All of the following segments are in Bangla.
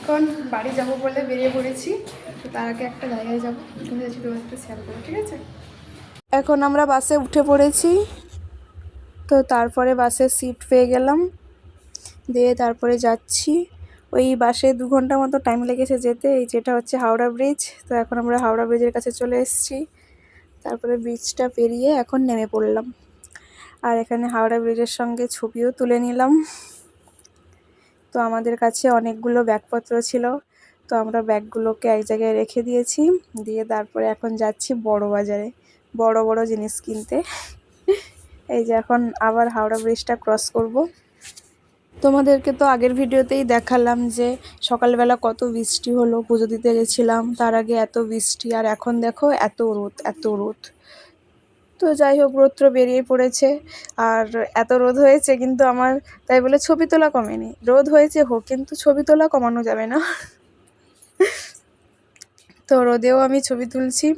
এখন বাড়ি যাব বলে বেরিয়ে পড়েছি। তো তার আগে একটা জায়গায় যাবো, তোমাদের একটু শেয়ার করবো, ঠিক আছে? এখন আমরা বাসে উঠে পড়েছি। তো তারপরে বাসের সিট পেয়ে গেলাম, দিয়ে তারপরে যাচ্ছি। ওই বাসে 2 ঘন্টা মতো টাইম লেগেছে যেতে। এই যেটা হচ্ছে হাওড়া ব্রিজ। তো এখন আমরা হাওড়া ব্রিজের কাছে চলে এসেছি। তারপরে ব্রিজটা পেরিয়ে এখন নেমে পড়লাম। আর এখানে হাওড়া ব্রিজের সঙ্গে ছবিও তুলে নিলাম। তো আমাদের কাছে অনেকগুলো ব্যাগপত্র ছিল, তো আমরা ব্যাগগুলোকে এক জায়গায় রেখে দিয়েছি। দিয়ে তারপরে এখন যাচ্ছি বড় বাজারে বড় বড় জিনিস কিনতে। এই যে এখন আবার হাওড়া ব্রিজটা ক্রস করব। তোমাদেরকে তো আগের ভিডিওতেই দেখালাম যে সকালবেলা কত বৃষ্টি হলো, পুজো দিতে গেছিলাম, তার আগে এত বৃষ্টি, আর এখন দেখো এত রোদ এত রোদ। তো যাই হোক, রোদ তো বেরিয়ে পড়েছে। আর এত রোদ হয়েছে কিন্তু আমার তাই বলে ছবি তোলা কমেনি। রোদ হয়েছে হোক, কিন্তু ছবি তোলা কমানো যাবে না। তো রোদেও আমি ছবি তুলছি।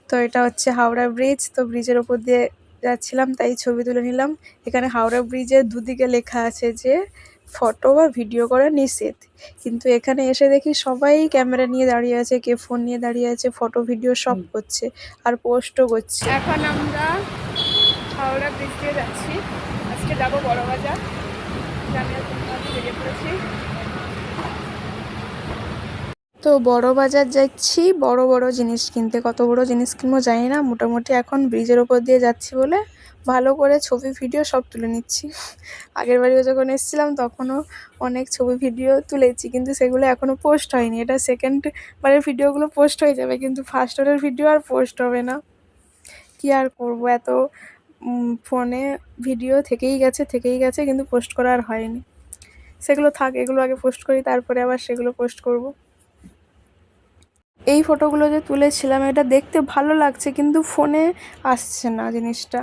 তো এটা হচ্ছে হাওড়া ব্রিজ। তো ব্রিজের ওপর দিয়ে যাচ্ছিলাম, তাই ছবি তুলে নিলাম। এখানে হাওড়া ব্রিজের দুদিকে লেখা আছে যে ফটো বা ভিডিও করা নিষেধ, কিন্তু এখানে এসে দেখি সবাই ক্যামেরা নিয়ে দাঁড়িয়ে আছে, কে ফোন নিয়ে দাঁড়িয়ে আছে, ফটো ভিডিও সব করছে আর পোস্টও করছে। এখন আমরা হাওড়া ব্রিজ দিয়ে যাচ্ছি। আজকে যাবো বড় বাজার। আমি আর তোমরা বেরিয়ে পড়েছি। তো বড় বাজার যাচ্ছি বড় বড় জিনিস কিনতে। কত বড় জিনিস কিনবো জানি না, মোটামুটি এখন ব্রিজের ওপর দিয়ে যাচ্ছি বলে ভালো করে ছবি ভিডিও সব তুলে নিচ্ছি। আগের বারেও যখন এসেছিলাম তখনও অনেক ছবি ভিডিও তুলেছি, কিন্তু সেগুলো এখনও পোস্ট হয়নি। এটা সেকেন্ড বারের ভিডিওগুলো পোস্ট হয়ে যাবে, কিন্তু ফার্স্ট বারের ভিডিও আর পোস্ট হবে না। কি আর করবো, এত ফোনে ভিডিও থেকেই গেছে কিন্তু পোস্ট করা আর হয়নি। সেগুলো থাক, এগুলো আগে পোস্ট করি, তারপরে আবার সেগুলো পোস্ট করব। এই ফটোগুলো যে তুলেছিলাম এটা দেখতে ভালো লাগছে, কিন্তু ফোনে আসছে না জিনিসটা।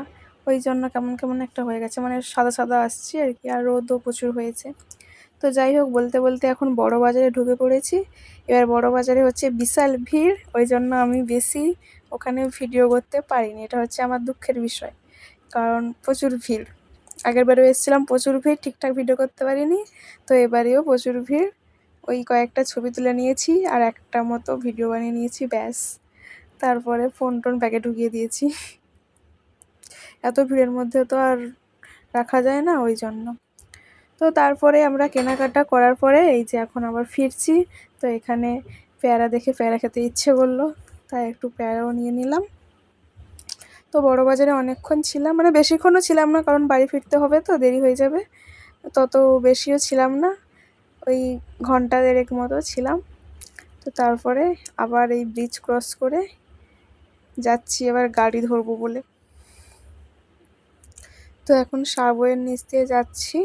ওই জন্য কেমন কেমন একটা হয়ে গেছে, মানে সাদা সাদা আসছে আর কি, আর রোদও প্রচুর হয়েছে। তো যাই হোক, বলতে বলতে এখন বড় বাজারে ঢুকে পড়েছি। এবার বড় বাজারে হচ্ছে বিশাল ভিড়, ওই জন্য আমি বেশি ওখানে ভিডিও করতে পারিনি। এটা হচ্ছে আমার দুঃখের বিষয়, কারণ প্রচুর ভিড়। আগের বারেও এসেছিলাম, প্রচুর ভিড়, ঠিকঠাক ভিডিও করতে পারিনি। তো এবারেও প্রচুর ভিড়। ওই কয়েকটা ছবি তুলে নিয়েছি আর একটা মতো ভিডিও বানিয়ে নিয়েছি, ব্যাস। তারপরে ফোন টোন ব্যাগে ঢুকিয়ে দিয়েছি। এত ভিড়ের মধ্যে তো আর রাখা যায় না, ওই জন্য। তো তারপরে আমরা কেনাকাটা করার পরে এই যে এখন আবার ফিরছি। তো এখানে পেয়ারা দেখে পেয়ারা খেতে ইচ্ছে করলো, তাই একটু পেয়ারাও নিয়ে নিলাম। তো বড় বাজারে অনেকক্ষণ ছিলাম, মানে বেশিক্ষণও ছিলাম না, কারণ বাড়ি ফিরতে হবে তো দেরি হয়ে যাবে। তত বেশিও ছিলাম না, ওই ঘন্টা দেড়েক মতো ছিলাম। তো তারপরে আবার এই ব্রিজ ক্রস করে যাচ্ছি এবার গাড়ি ধরবো বলে। তো এখন সাবওয়ের নিচ দিয়ে যাচ্ছি,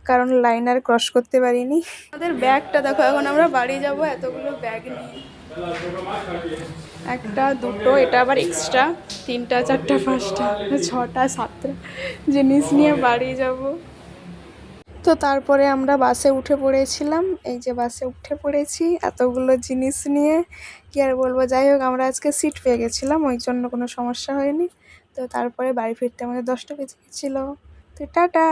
কারণ লাইন আর ক্রস করতে পারিনি। আমাদের ব্যাগটা দেখো, এখন আমরা বাড়ি যাব এতগুলো ব্যাগ নিয়ে। একটা দুটো, এটা আবার এক্সট্রা, 3টা 4টা 5টা 6টা 7টা জিনিস নিয়ে বাড়ি যাব। তো তারপরে আমরা বাসে উঠে পড়েছিলাম। এই যে বাসে উঠে পড়েছি এতগুলো জিনিস নিয়ে, কি আর বলবো। যাই হোক, আমরা আজকে সিট পেয়ে গেছিলাম, ওই জন্য কোনো সমস্যা হয়নি। তো তারপরে বাড়ি ফিরতে আমাদের 10টা বেজে গেছিলো। তো টাটা।